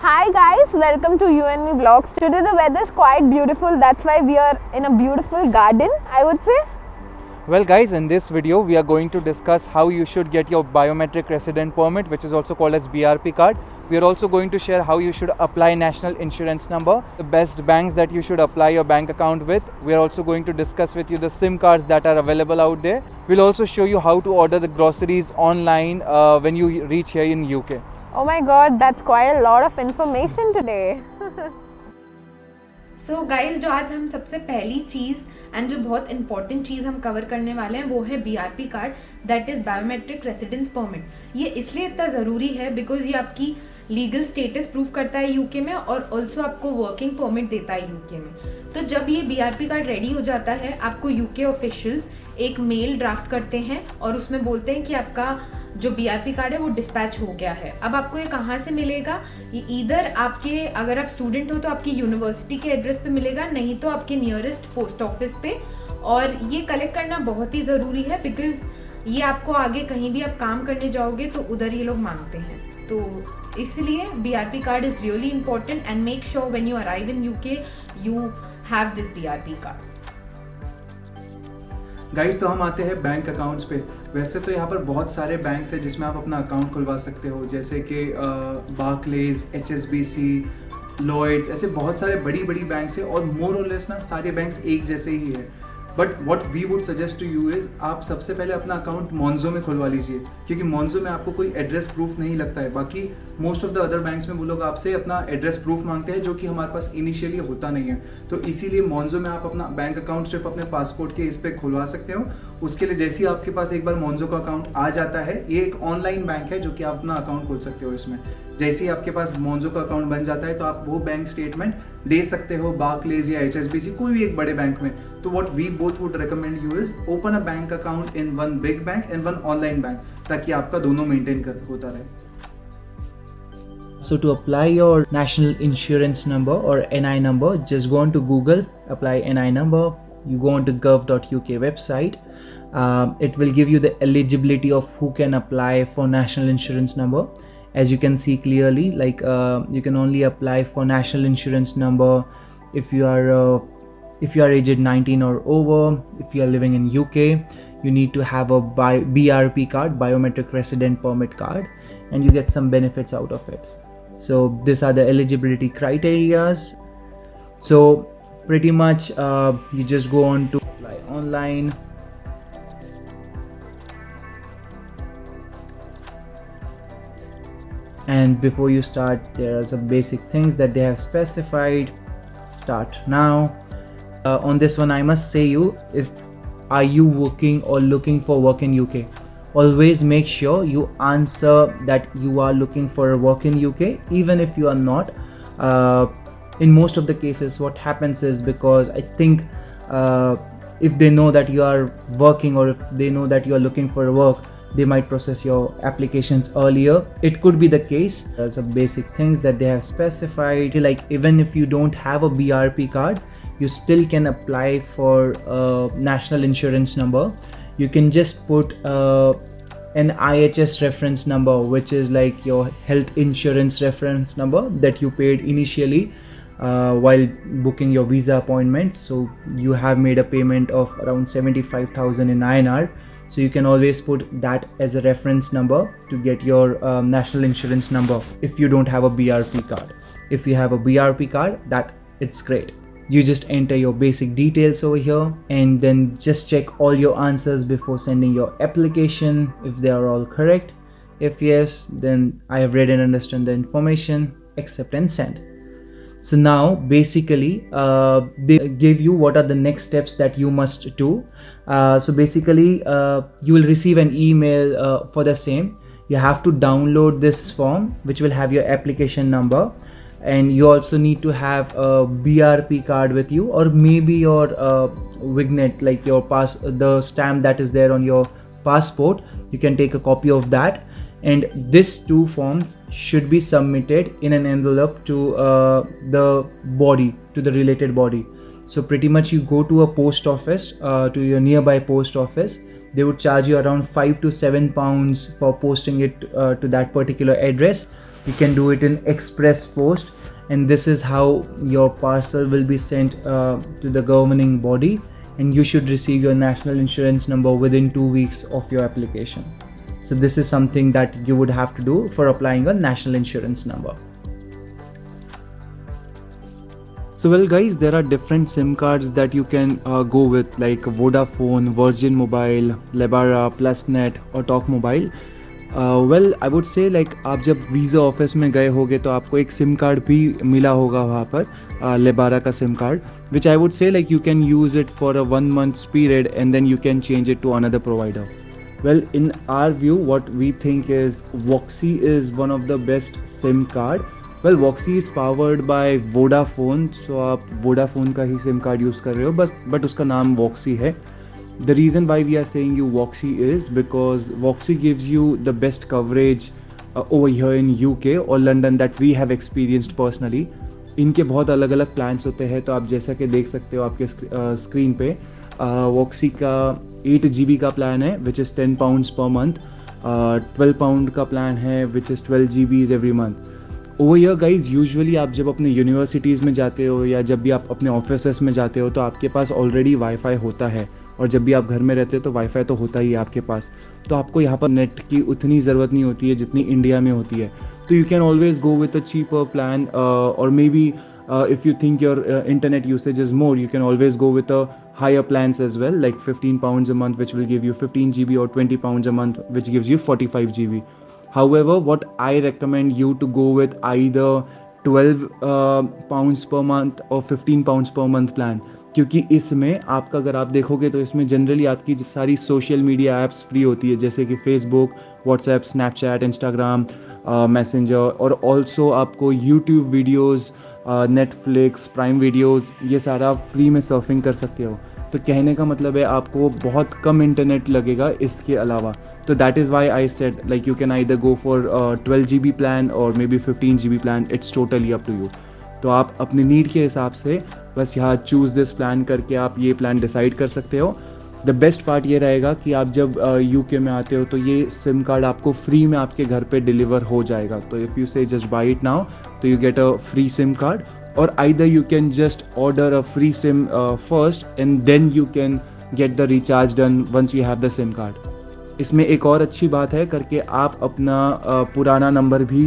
Hi guys, welcome to You and Me Vlogs. Today the weather is quite beautiful. That's why we are in a beautiful garden, I would say. Well guys, in this video we are going to discuss how you should get your biometric resident permit, which is also called as BRP card. We are also going to share how you should apply national insurance number, the best banks that you should apply your bank account with. We are also going to discuss with you the SIM cards that are available out there. We'll also show you how to order the groceries online when you reach here in UK. Oh my god, that's quite a lot of information today. So guys जो आज हम सबसे पहली चीज़ and जो बहुत important चीज़ हम cover करने वाले हैं वो है BRP card, that is biometric residence permit. ये इसलिए इतना ज़रूरी है बिकॉज ये आपकी लीगल स्टेटस प्रूव करता है यूके में और ऑल्सो आपको वर्किंग परमिट देता है यूके में. तो जब ये BRP कार्ड रेडी हो जाता है आपको यूके ऑफिशियल्स एक मेल ड्राफ्ट करते हैं और उसमें बोलते हैं कि आपका जो BRP कार्ड है वो डिस्पैच हो गया है. अब आपको ये कहाँ से मिलेगा? ये ईदर आपके, अगर आप स्टूडेंट हो तो आपकी यूनिवर्सिटी के एड्रेस पे मिलेगा, नहीं तो आपके नियरेस्ट पोस्ट ऑफिस पे. और ये कलेक्ट करना बहुत ही ज़रूरी है बिकॉज ये आपको आगे कहीं भी आप काम करने जाओगे तो उधर ये लोग मांगते हैं. तो इसलिए BRP card is really important and make sure when you arrive in UK you have this BRP card. Guys, तो हम आते हैं बैंक अकाउंट्स पे. वैसे तो यहाँ पर बहुत सारे बैंक्स हैं जिसमें आप अपना अकाउंट खुलवा सकते हो, जैसे कि बार्कलेज, HSBC, लॉयड्स, ऐसे बहुत सारे बड़ी बड़ी बैंक्स हैं और मोर और लेस ना सारे बैंक्स एक जैसे ही है. But what we would suggest to you is आप सबसे पहले अपना अकाउंट मोन्जो में खुलवा लीजिए, क्योंकि मोन्जो में आपको कोई एड्रेस प्रूफ नहीं लगता है. बाकी most of the other banks में वो लोग आपसे अपना एड्रेस प्रूफ मांगते हैं, जो कि हमारे पास इनिशियली होता नहीं है. तो इसीलिए मोन्जो में आप अपना बैंक अकाउंट सिर्फ अपने पासपोर्ट के इस पर खुलवा सकते हो. उसके लिए जैसे ही आपके पास एक बार मोन्जो का अकाउंट आ जाता है, ये एक ऑनलाइन बैंक है जो कि आप अपना अकाउंट खोल सकते हो इसमें. जैसे ही आपके पास मोन्जो का अकाउंट बन जाता है तो आप वो बैंक स्टेटमेंट दे सकते हो बार्कलेज या HSBC, कोई भी एक बड़े बैंक में. तो what we both would recommend you is open a bank account in one big bank and one online bank, ताकि आपका दोनों मेंटेन होता रहे. So to apply your national insurance number or NI number, just go on to Google, apply NI number, you go on to gov.uk website. It will give you the eligibility of who can apply for national insurance number. As you can see clearly, like you can only apply for national insurance number if you are aged 19 or over. If you are living in UK, you need to have a BRP card, biometric resident permit card, and you get some benefits out of it. So these are the eligibility criterias. So pretty much you just go on to apply online. And before you start, there are some basic things that they have specified. Start now. On this one, I must say are you working or looking for work in UK? Always make sure you answer that you are looking for a work in UK, even if you are not. In most of the cases, what happens is, because I think if they know that you are working or if they know that you are looking for work, they might process your applications earlier. It could be the case. There's some basic things that they have specified, like even if you don't have a BRP card, you still can apply for a national insurance number. You can just put an IHS reference number, which is like your health insurance reference number that you paid initially while booking your visa appointments. So you have made a payment of around 75,000 in INR. So you can always put that as a reference number to get your national insurance number if you don't have a BRP card. If you have a BRP card, that it's great. You just enter your basic details over here and then just check all your answers before sending your application if they are all correct. If yes, then I have read and understand the information, accept and send. So now basically they give you what are the next steps that you must do. So basically you will receive an email for the same. You have to download this form which will have your application number, and you also need to have a BRP card with you, or maybe your Vignet, like your the stamp that is there on your passport. You can take a copy of that, and these two forms should be submitted in an envelope to the body, to the related body. So pretty much you go to a post office, to your nearby post office. They would charge you around £5 to £7 for posting it to that particular address. You can do it in express post, and this is how your parcel will be sent to the governing body, and you should receive your national insurance number within 2 weeks of your application. So this is something that you would have to do for applying a national insurance number. So well guys, there are different SIM cards that you can go with, like Vodafone, Virgin Mobile, Lebara, Plusnet और Talk Mobile. Well, I would say like आप जब visa office में गए होगे तो आपको एक SIM card भी मिला होगा वहाँ पर लेबारा का SIM card, which I would say like you can use it for a 1 month period and then you can change it to another provider. Well, in our view, what we think is Voxy is one of the best SIM card. Well, Voxy is powered by Vodafone, so आप Vodafone का ही SIM card use कर रहे हो बस, but उसका नाम Voxy है. The reason why we are saying you Voxy is because Voxy gives you the best coverage over here in UK or London that we have experienced personally. इनके बहुत अलग अलग प्लान्स होते हैं, तो आप जैसा कि देख सकते हो आपके स्क्रीन पे Voxy का 8 GB का प्लान है which is £10 per month, 12 pound का प्लान है which is 12 GB every month. Over year guys, usually आप जब अपने यूनिवर्सिटीज़ में जाते हो या जब भी आप अपने ऑफिसेस में जाते हो तो आपके पास ऑलरेडी वाईफाई होता है, और जब भी आप घर में रहते हो तो वाईफाई तो होता ही है आपके पास, तो आपको यहाँ पर नेट की उतनी ज़रूरत नहीं होती है जितनी इंडिया में होती है. तो you can always go with a cheaper plan, और maybe if you think your internet usage is more, you can always go with a higher plans as well, like £15 a month which will give you 15 GB or £20 a month which gives you 45 GB. However, what I recommend you to go with either 12 pounds per month or 15 pounds per month plan, क्योंकि इसमें आपका अगर आप देखोगे तो इसमें generally आपकी सारी सोशल मीडिया ऐप्स फ्री होती है, जैसे कि Facebook, WhatsApp, Snapchat, Instagram, messenger, और ऑल्सो आपको YouTube videos, Netflix, prime videos, ये सारा फ्री में सर्फिंग कर सकते हो. तो कहने का मतलब है आपको बहुत कम इंटरनेट लगेगा इसके अलावा. तो that is why I said like you can either go for 12 GB plan और maybe 15 GB plan, it's totally up to you. तो आप अपनी नीड के हिसाब से बस यहाँ चूज़ दिस प्लान करके आप ये प्लान डिसाइड कर सकते हो. द बेस्ट पार्ट ये रहेगा कि आप जब यूके में आते हो तो ये सिम कार्ड आपको फ्री में आपके घर पे डिलीवर हो जाएगा. तो इफ़ यू से जस्ट बाय इट नाउ तो you get a free SIM card, or either you can just order a free SIM first and then you can get the recharge done once you have the SIM card. इसमें एक और अच्छी बात है करके आप अपना पुराना नंबर भी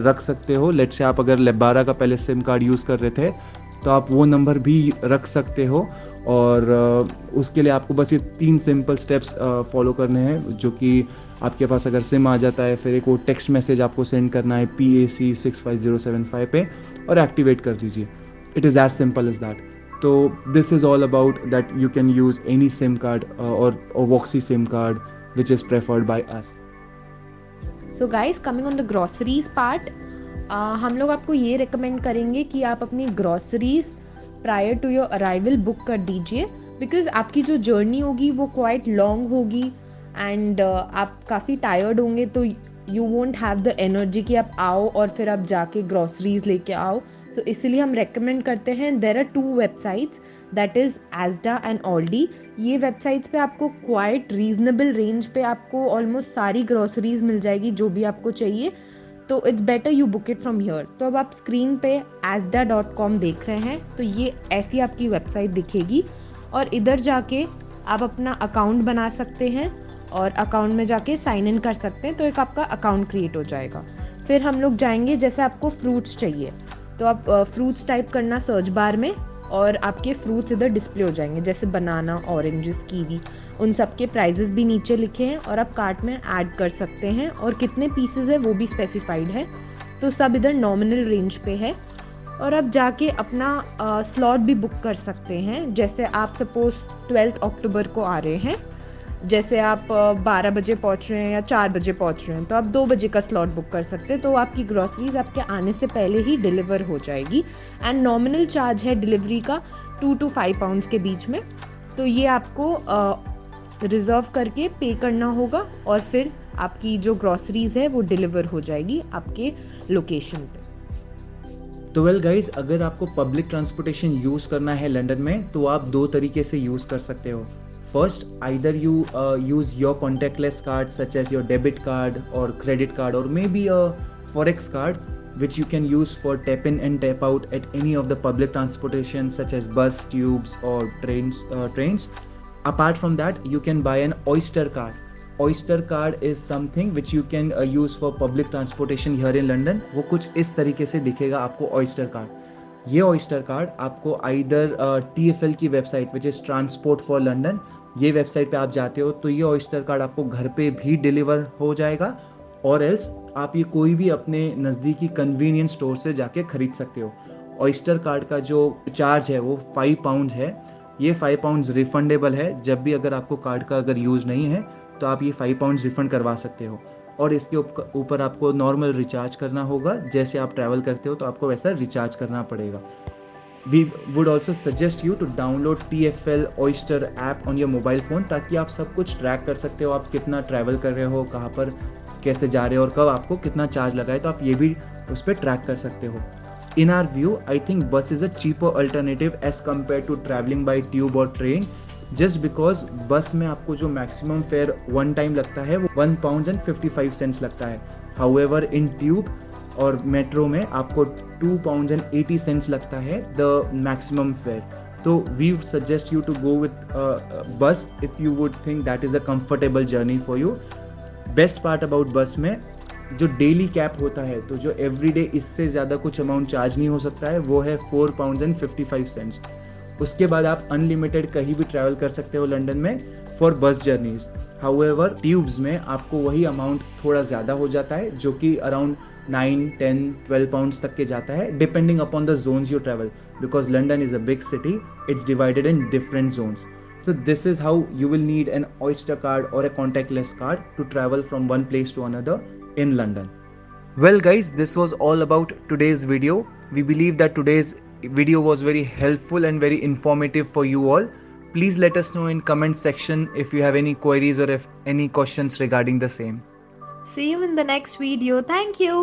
रख सकते हो. लेट से आप अगर लेबारा का पहले सिम कार्ड यूज़ कर रहे थे तो आप वो नंबर भी रख सकते हो, और उसके लिए आपको बस ये 3 सिंपल स्टेप्स फॉलो करने हैं, जो कि आपके पास अगर सिम आ जाता है फिर एक वो टेक्स्ट मैसेज आपको सेंड करना है PAC 65075 पे और एक्टिवेट कर दीजिए. It is as simple as that. तो this is all about that you can use any sim card और Voxy sim card which is preferred by us. So guys, coming on the groceries part, हम लोग आपको ये recommend करेंगे कि आप अपनी groceries prior to your arrival book कर दीजिए, बिकॉज आपकी जो जर्नी होगी वो क्वाइट लॉन्ग होगी एंड आप काफ़ी टायर्ड होंगे, तो you won't have the energy कि आप आओ और फिर आप जाके ग्रॉसरीज लेके आओ. सो इसलिए हम रेकमेंड करते हैं, there are 2 websites, that is Asda and Aldi. ये वेबसाइट्स पे आपको क्वाइट रीजनेबल रेंज पे आपको ऑलमोस्ट सारी ग्रॉसरीज मिल जाएगी जो भी आपको चाहिए. तो it's better you book it from here. तो अब आप स्क्रीन पे asda.com देख रहे हैं, तो ये ऐसी आपकी वेबसाइट दिखेगी, और इधर जाके आप अपना अकाउंट बना सकते हैं और अकाउंट में जाके साइन इन कर सकते हैं. तो एक आपका अकाउंट क्रिएट हो जाएगा. फिर हम लोग जाएंगे, जैसे आपको फ्रूट्स चाहिए तो आप फ्रूट्स टाइप करना सर्च बार में, और आपके फ्रूट्स इधर डिस्प्ले हो जाएंगे, जैसे बनाना, ऑरेंजेस, कीवी, उन सब के प्राइजेस भी नीचे लिखे हैं और आप कार्ट में ऐड कर सकते हैं, और कितने पीसेज है वो भी स्पेसिफाइड है. तो सब इधर नॉमिनल रेंज पे है, और आप जाके अपना स्लॉट भी बुक कर सकते हैं. जैसे आप सपोज 12 अक्टूबर को आ रहे हैं, जैसे आप 12 बजे पहुंच रहे हैं या 4 बजे पहुंच रहे हैं, तो आप 2 बजे का स्लॉट बुक कर सकते हैं. तो आपकी ग्रॉसरीज आपके आने से पहले ही डिलीवर हो जाएगी. एंड नॉमिनल चार्ज है डिलीवरी का 2 to 5 पाउंड्स के बीच में. तो ये आपको रिज़र्व करके पे करना होगा, और फिर आपकी जो ग्रॉसरीज है वो डिलीवर हो जाएगी आपके लोकेशन पे. तो वेल गाइज, अगर आपको पब्लिक ट्रांसपोर्टेशन यूज़ करना है लंदन में तो आप 2 तरीके से यूज़ कर सकते हो. First, either you use your contactless card such as your debit card or credit card or maybe a Forex card, which you can use for tap in and tap out at any of the public transportation such as bus, tubes or trains. Apart from that, you can buy an Oyster card. Oyster card is something which you can use for public transportation here in London. वो कुछ इस तरीके से दिखेगा आपको Oyster card. ये Oyster card आपको either TFL की website which is transport for London, ये वेबसाइट पे आप जाते हो तो ये Oyster card आपको घर पे भी डिलीवर हो जाएगा, और एल्स आप ये कोई भी अपने नज़दीकी कन्वीनियंस स्टोर से जाके खरीद सकते हो. Oyster card का जो चार्ज है वो £5 है. ये £5 रिफंडेबल है. जब भी अगर आपको कार्ड का अगर यूज़ नहीं है तो आप ये £5 रिफंड करवा सकते हो, और इसके ऊपर आपको नॉर्मल रिचार्ज करना होगा. जैसे आप ट्रैवल करते हो तो आपको वैसा रिचार्ज करना पड़ेगा. We would also suggest you to download TFL Oyster app on your mobile phone, ताकि आप सब कुछ ट्रैक कर सकते हो. आप कितना ट्रैवल कर रहे हो, कहाँ पर कैसे जा रहे हो और कब आपको कितना चार्ज लगा है, तो आप ये भी उस पर ट्रैक कर सकते हो. In our view, I think bus is a cheaper alternative as compared to traveling by tube or train, just because बस में आपको जो मैक्सिमम फेयर वन टाइम लगता है वो £1.55 लगता है. However, in tube और मेट्रो में आपको £2.80 लगता है द मैक्सिमम फेयर. तो we suggest you to go with bus if you would think that is a comfortable journey for you. Best part about bus में जो डेली कैप होता है, तो जो एवरीडे इससे ज़्यादा कुछ अमाउंट चार्ज नहीं हो सकता है, वो है £4.55. उसके बाद आप अनलिमिटेड कहीं भी ट्रैवल कर सकते हो लंदन में फॉर बस जर्नीज. हाउएवर ट्यूब्स में आपको वही अमाउंट थोड़ा ज़्यादा हो जाता है, जो कि अराउंड 9, 10, 12 पाउंड्स तक के जाता है, depending upon the zones you travel, because London is a big city, it's divided in different zones. So this is how you will need an Oyster card or a contactless card to travel from one place to another in London. Well guys, this was all about today's video. We believe that today's video was very helpful and very informative for you all. Please let us know in comment section if you have any queries or if any questions regarding the same. See you in the next video. Thank you.